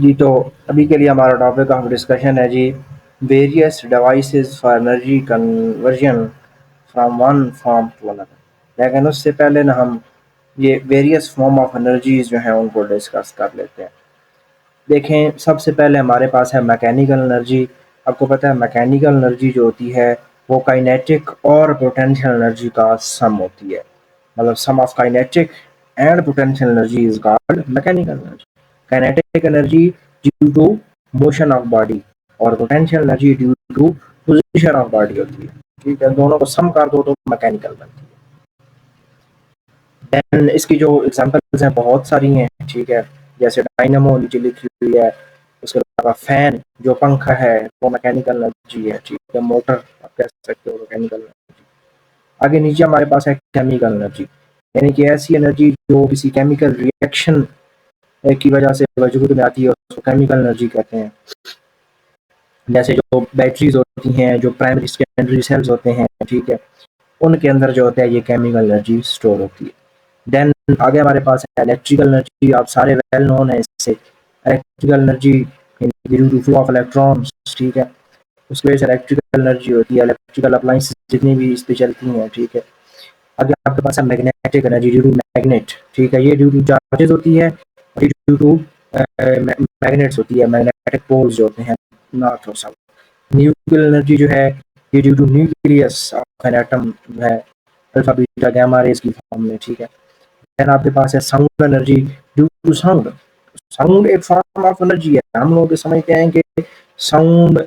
जी, तो अभी के लिए हमारा टॉपिक ऑफ डिस्कशन है जी, various devices for energy conversion from one form to another. लेकिन उससे पहले ना हम ये वेरियस फॉर्म ऑफ एनर्जीज जो हैं उनको डिस्कस कर लेते हैं। देखें, सबसे पहले हमारे पास है मैकेनिकल एनर्जी। आपको पता है मैकेनिकल एनर्जी जो होती है वो काइनेटिक और पोटेंशियल एनर्जी का सम होती है। मतलब sum of kinetic and potential energy is called mechanical energy. Kinetic energy due to motion of body और potential energy due to position of body होती है। ठीक है, दोनों को सम कर दो तो मैकेनिकल बनती है। देन इसकी जो एग्जांपल्स हैं बहुत सारी हैं। ठीक है, जैसे डायनामो नीचे लिखी हुई है, उसके अलावा फैन जो पंखा है वो मैकेनिकल एनर्जी है। ठीक है, मोटर आप कह सकते हो मैकेनिकल एनर्जी। आगे नीचे हमारे पास है केमिकल एनर्जी, यानी कि ऐसी एनर्जी जो किसी केमिकल रिएक्शन की वजह से वजूद में आती है, उसको केमिकल एनर्जी कहते हैं। जैसे जो बैटरीज होती हैं, जो प्राइमरी सेकेंडरी सेल्स होते हैं, ठीक है, उनके अंदर जो होता है ये केमिकल एनर्जी स्टोर होती है। देन आगे हमारे पास है इलेक्ट्रिकल एनर्जी। आप सारे वेल नोन है इससे। Electrical energy due to flow of electrons. ठीक है, उसकी वजह से इलेक्ट्रिकल एनर्जी होती है। इलेक्ट्रिकल अप्लायंसेस जितनी भी इस पे चलती हैं। ठीक है, आगे आपके पास है magnetic energy due to magnet. ठीक है, ये ड्यू टू चार्जेस होती है और ड्यू टू मैग्नेट्स होती है, मैग्नेटिक पोल्स जो होते हैं नॉर्थ और साउथ। न्यूक्लियर एनर्जी जो है ये due to nucleus of an atom है, अल्फा बीटा गामा रेज की फॉर्म में। ठीक है, देन आपके पास है sound energy due to sound. Sound एक फॉर्म ऑफ एनर्जी है। हम लोग समझते हैं कि sound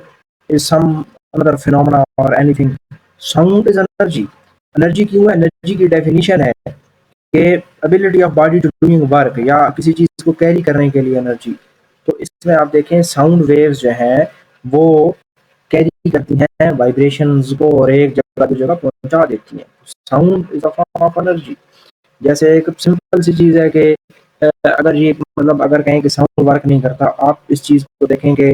is some another phenomena और anything. Sound is energy. Energy क्यों है? एनर्जी की डेफिनेशन है कि ability of body to doing work, या किसी चीज को कैरी करने के लिए एनर्जी। तो इसमें आप देखें साउंड वेव्स जो हैं वो कैरी करती हैं वाइब्रेशंस को और एक जगह दूसरी जगह पहुंचा देती हैं। Sound is a form of energy. जैसे एक सिंपल सी चीज है कि अगर ये मतलब अगर कहें कि साउंड वर्क नहीं करता, आप इस चीज को देखें कि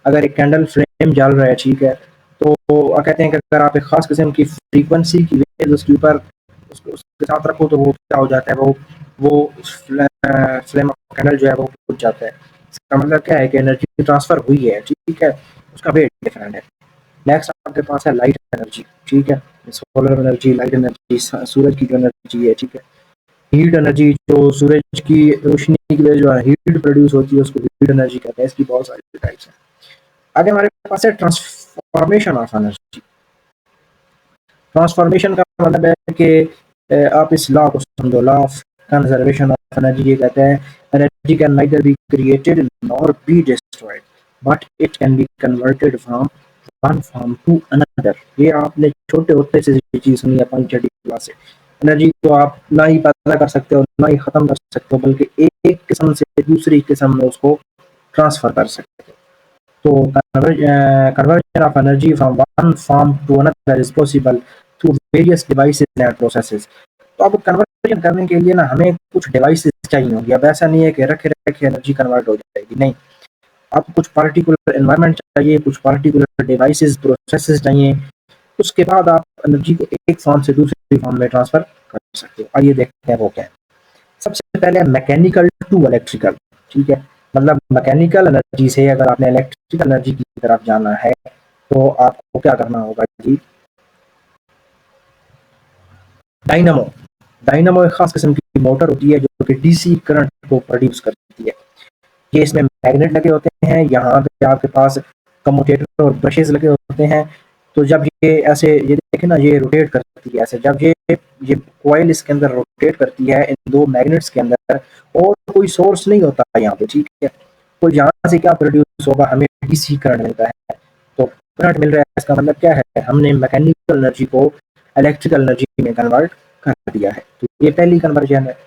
अगर एक कैंडल फ्लेम जल रहा है, ठीक है, तो कहते हैं कि अगर आप एक खास किस्म की फ्रीक्वेंसी की वेव उसके ऊपर उसके साथ रखो तो वो क्या हो जाता है, वो फ्लेम कैंडल जो है वो बुझ जाता है। इसका मतलब क्या है कि एनर्जी ट्रांसफर हुई है। ठीक है, उसका वेट डिफरेंट है। नेक्स्ट आपके पास है लाइट एनर्जी। ठीक है, सोलर एनर्जी, लाइट एनर्जी, सूरज की जो एनर्जी है। ठीक है, हीट एनर्जी जो सूरज की रोशनी की वजह जो हीट प्रोड्यूस होती है उसको हीट एनर्जी कहते हैं। इसकी बहुत सारी टाइप्स हैं। आगे हमारे पास है ट्रांसफॉर्मेशन ऑफ एनर्जी। ट्रांसफॉर्मेशन का मतलब है कि आप इस लॉ को समझो, law of conservation of energy. ये कहते हैं energy can neither be created nor be destroyed but it can be converted from one form to another. ये आपने छोटे होते से चीज सुनी है, 5 क्लास से। एनर्जी को आप ना ही पैदा कर सकते हो ना ही खत्म कर सकते हो, बल्कि एक किस्म से दूसरी किस्म में उसको ट्रांसफर कर सकते हो। तो conversion of energy from one form to another is possible through various devices and processes। तो अब कन्वर्जन करने के लिए ना हमें कुछ डिवाइसेस चाहिए होंगे। अब ऐसा नहीं है कि रखे रखे एनर्जी कन्वर्ट हो जाएगी, नहीं। आपको कुछ पार्टिकुलर एनवायरनमेंट चाहिए, कुछ पार्टिकुलर डिवाइसेस प्रोसेसेस चाहिए, उसके बाद आप एनर्जी को एक फॉर्म से दूसरी फॉर्म में ट्रांसफर कर सकते हो। आइए देखते हैं वो क्या है। सबसे पहले मैकेनिकल टू इलेक्ट्रिकल। ठीक है, मतलब मैकेनिकल एनर्जी से अगर आपने इलेक्ट्रिकल एनर्जी की तरफ जाना है तो आपको क्या करना होगा जी। डायनामो। डायनामो एक खास किस्म की मोटर होती है जो कि डीसी करंट को प्रोड्यूस करती है। ये इसमें मैग्नेट लगे होते हैं, यहाँ पे आपके पास कम्यूटेटर और ब्रशेस लगे होते हैं। तो जब ये ऐसे ये देखें ना, ये रोटेट करती है ऐसे, जब ये कॉइल इसके अंदर रोटेट करती है इन दो मैग्नेट्स के अंदर, और कोई सोर्स नहीं होता यहाँ पे। ठीक है, तो यहाँ से क्या प्रोड्यूस होगा, हमें डीसी करंट मिलता है। तो करंट मिल रहा है, इसका मतलब क्या है, हमने मैकेनिकल एनर्जी को इलेक्ट्रिकल एनर्जी में कन्वर्ट कर दिया है। तो ये पहली कन्वर्जन है।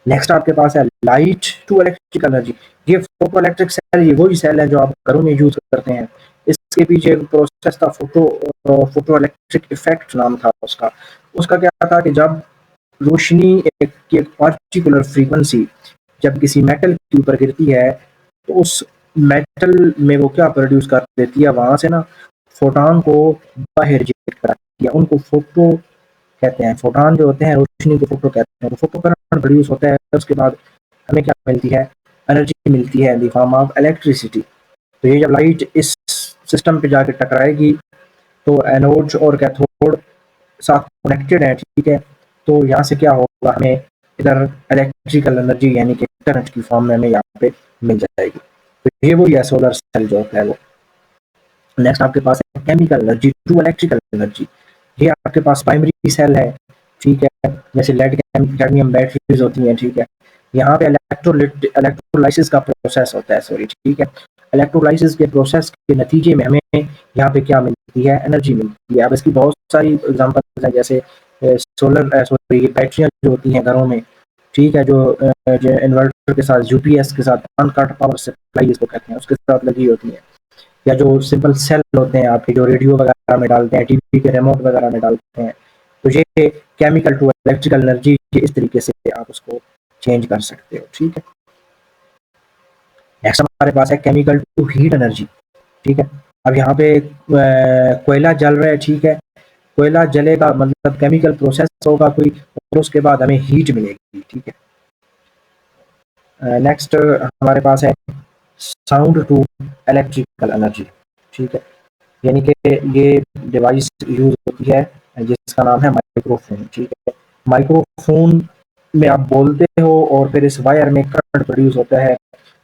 नेक्स्ट आपके पास है लाइट टू इलेक्ट्रिकल एनर्जी। ये फोटो इलेक्ट्रिक सेल, ये वही सेल है जो आप घरों में यूज करते हैं। इसके पीछे एक प्रोसेस था, फोटो इलेक्ट्रिक इफेक्ट नाम था उसका। उसका क्या था कि जब रोशनी एक पार्टिकुलर फ्रीक्वेंसी जब किसी मेटल के ऊपर गिरती है तो उस मेटल में वो क्या प्रोड्यूस कर देती है, वहां से ना फोटोन को बाहर रिजेक्ट कराती है। उनको फोटो कहते हैं। फोटोन जो होते हैं रोशनी को फोटो कहते हैं। तो फोटो करंट प्रोड्यूस होता है, उसके बाद हमें क्या मिलती है, एनर्जी मिलती है in the form of electricity. तो ये जब लाइट इस सिस्टम पे जाके टकराएगी तो एनोड्स और कैथोड साथ कनेक्टेड है, ठीक है। तो यहाँ से क्या होगा, हमें इधर इलेक्ट्रिकल एनर्जी यानी कि करंट की फॉर्म में हमें यहाँ पे मिल जाएगी। तो ये वही है सोलर सेल जो है वो। नेक्स्ट आपके पास है chemical energy to electrical energy. ये आपके पास प्राइमरी सेल है, ठीक है, जैसे लेड कैडमियम बैटरीज होती हैं, ठीक है। यहाँ पे इलेक्ट्रोलाइसिस का प्रोसेस होता है, सॉरी, ठीक है। इलेक्ट्रोलाइसिस के प्रोसेस के नतीजे में हमें यहाँ पे क्या मिलती है, एनर्जी मिलती है। अब इसकी बहुत सारी एग्जांपल्स हैं, जैसे सोलर सॉरी बैटरियाँ जो होती हैं घरों में, ठीक है, जो इन्वर्टर के साथ यूपीएस के साथ ऑन कट पावर सप्लाई इसको कहते हैं, उसके साथ लगी होती है। या जो सिंपल सेल होते हैं आपके, जो रेडियो वगैरह में डालते हैं, टीवी के रिमोट वगैरह में डालते हैं। तो ये केमिकल टू इलेक्ट्रिकल एनर्जी, इस तरीके से आप उसको चेंज कर सकते हो, ठीक है। नेक्स्ट हमारे पास है केमिकल टू हीट एनर्जी, ठीक है। अब यहाँ पे कोयला जल रहा है, ठीक है, कोयला जलेगा मतलब केमिकल प्रोसेस होगा कोई, और उसके बाद हमें हीट मिलेगी, ठीक है। नेक्स्ट हमारे पास है साउंड टू इलेक्ट्रिकल एनर्जी, ठीक है। यानी कि ये डिवाइस यूज होती है जिसका नाम है माइक्रोफोन, ठीक है। माइक्रोफोन में आप बोलते हो और फिर इस वायर में करंट प्रोड्यूस होता है,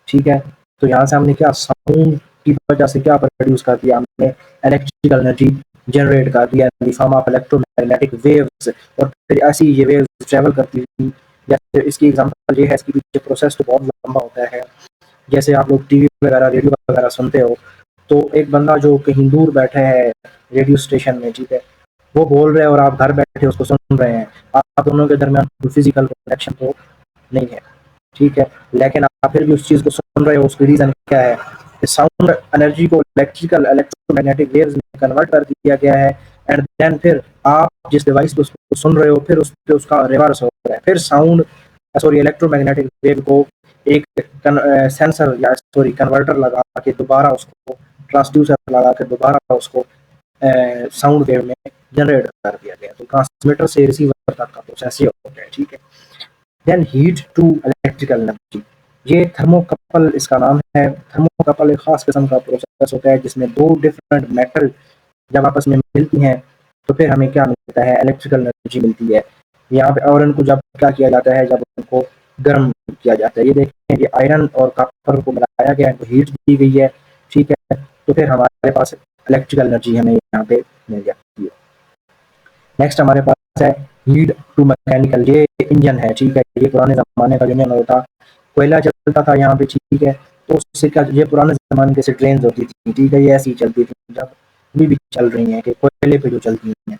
ठीक है। तो यहाँ से हमने क्या साउंड की वजह से क्या प्रोड्यूस कर दिया, हमने इलेक्ट्रिकल एनर्जी जनरेट कर दिया in the form of electromagnetic waves. और फिर ऐसी ये वेव्स ट्रेवल करती थी। जैसे इसकी एग्जांपल ये है, इसकी पीछे प्रोसेस तो बहुत लंबा होता है। जैसे आप लोग टीवी वगैरह रेडियो वगैरह सुनते हो, तो एक बंदा जो कहीं दूर बैठे है रेडियो स्टेशन में, ठीक है, वो बोल रहे हैं और आप घर बैठे उसको सुन रहे हैं, आप दोनों के दरमियान कोई फिजिकल कनेक्शन तो नहीं है, ठीक है, लेकिन आप फिर भी उस चीज़ को सुन रहे हो। उसकी रीज़न क्या है कि साउंड एनर्जी को इलेक्ट्रोमैग्नेटिक वेव्स में कन्वर्ट कर दिया गया है। एंड देन फिर आप जिस डिवाइस को सुन रहे हो, फिर उस पर उसका रिवर्स हो रहा है, फिर साउंड सॉरी इलेक्ट्रोमैग्नेटिक वेव को एक सेंसर या सॉरी कन्वर्टर लगा के दोबारा उसको ट्रांसड्यूसर लगा के दोबारा उसको साउंड वेव में जनरेट कर दिया गया। तो ट्रांसमीटर से रिसीवर तक का प्रोसेस ये होता है, ठीक है। Then heat to electrical energy, ये थर्मोकपल इसका नाम है। थर्मोकपल एक खास किस्म का प्रोसेस होता है जिसमें दो डिफरेंट मेटल जब आपस में मिलती हैं तो फिर हमें क्या मिलता है, इलेक्ट्रिकल एनर्जी मिलती है। यहाँ पे और इनको जब क्या किया जाता है, जब उनको गर्म किया जाता है, ये देखें ये आयरन और कॉपर को मिलाया गया है, हीट दी गई है, ठीक है। तो फिर हमारे पास इलेक्ट्रिकल एनर्जी हमें यहाँ पे मिल जाती है। नेक्स्ट हमारे पास है हीट टू मैकेनिकल, ये इंजन है, ठीक है। ये पुराने ज़माने का जो इंजन होता, कोयला चलता था यहाँ पे, ठीक है। तो उससे क्या, ये पुराने ज़माने से ट्रेन होती थी, ठीक है, ये ऐसी चलती थी, जब अभी भी चल रही हैं कि कोयले पे जो चलती हैं,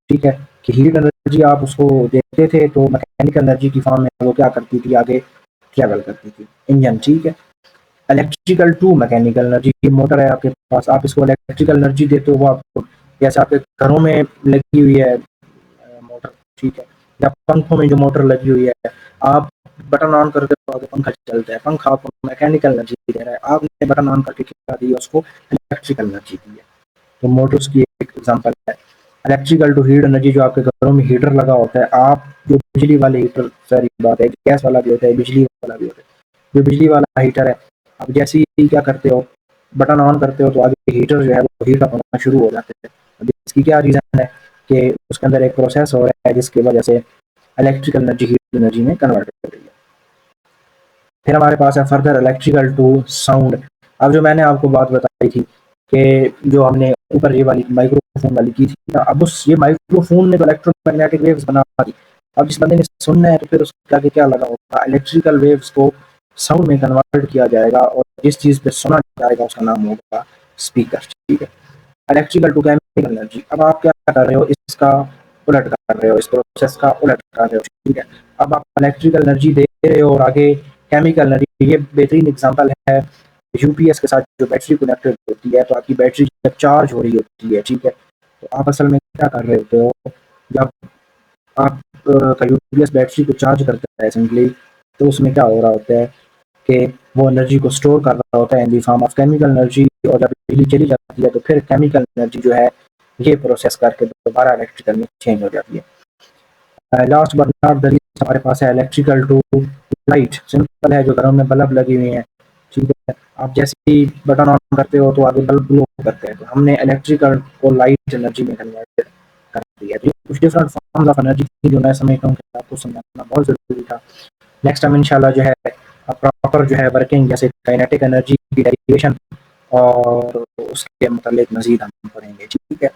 ठीक है। कि हीट एनर्जी आप उसको देते थे तो मैकेनिकल एनर्जी की फॉर्म में वो क्या करती थी, आगे ट्रेवल करती थी, इंजन, ठीक है। Electrical to mechanical energy, motor है आपके पास, आप इसको इलेक्ट्रिकल एनर्जी देते हो, वो आपको जैसे आपके घरों में लगी हुई है मोटर, ठीक है, या पंखों में जो मोटर लगी हुई है, आप बटन ऑन करके तो पंखा चलता है, पंखा आपको मैकेनिकल एनर्जी दे रहा है, आपने बटन ऑन करके क्या दिया उसको, इलेक्ट्रिकल एनर्जी दी है। तो मोटर्स की एक एग्जांपल है। इलेक्ट्रिकल टू हीट एनर्जी, जो आपके घरों में हीटर लगा होता है, आप जो बिजली वाले हीटर, सारी बात है, गैस वाला भी होता है, बिजली वाला भी होता है। जो बिजली वाला हीटर है, आप जैसे ही क्या करते हो, बटन ऑन करते हो तो आगे हीटर जो है वो हीट अप होना शुरू हो जाते हैं। अब इसकी क्या रीज़न है कि उसके अंदर एक प्रोसेस हो रहा है जिसकी वजह से इलेक्ट्रिकल एनर्जी हीट एनर्जी में कन्वर्ट हो रही है। फिर हमारे पास है फर्दर इलेक्ट्रिकल टू साउंड। अब जो मैंने आपको बात बताई थी कि जो हमने ऊपर ये वाली माइक्रोफोन वाली की थी ना, अब उस ये माइक्रोफोन ने तो इलेक्ट्रोमैग्नेटिक वेव्स बना दी। अब जिस बंदे ने सुनना है तो फिर उसके आगे क्या लगा होगा, इलेक्ट्रिकल वेव्स को साउंड में कन्वर्ट किया जाएगा और जिस चीज़ पे सुना जाएगा उसका नाम होगा स्पीकर, ठीक है। इलेक्ट्रिकल टू केमिकल एनर्जी, अब आप क्या कर रहे हो, इसका उलट कर रहे हो, इस प्रोसेस का उलट कर रहे हो, ठीक है। अब आप इलेक्ट्रिकल एनर्जी दे रहे हो और आगे केमिकल एनर्जी, ये बेहतरीन एग्जांपल है यूपीएस के साथ जो बैटरी कनेक्टेड होती है। तो आपकी बैटरी जब चार्ज हो रही होती है, ठीक है, तो आप असल में क्या कर रहे होते हो, जब आप का यूपीएस बैटरी को चार्ज करता है सिंपली, तो उसमें क्या हो रहा होता है कि वो एनर्जी को स्टोर कर रहा होता है in the form of chemical energy. और जब बिजली चली जाती है तो फिर केमिकल एनर्जी जो है ये प्रोसेस करके दोबारा इलेक्ट्रिकल में चेंज हो जाती है। Last but not the least हमारे पास है इलेक्ट्रिकल टू लाइट सिंपल है, जो घरों में बल्ब लगी हुई हैं, ठीक है? आप जैसे ही बटन ऑन करते हो तो आगे बल्ब ग्लो करते हैं, तो हमने इलेक्ट्रिकल को लाइट एनर्जी में कन्वर्ट कर दिया। तो कुछ डिफरेंट फॉर्म्स ऑफ एनर्जी थी जो मैं समझता हूँ कि आपको समझना बहुत ज़रूरी था। नेक्स्ट टाइम इंशाल्लाह जो है प्रॉपर जो है वर्किंग जैसे काइनेटिक एनर्जी की डेरिवेशन और उसके मतलब मज़ीद हम पढ़ेंगे, ठीक है?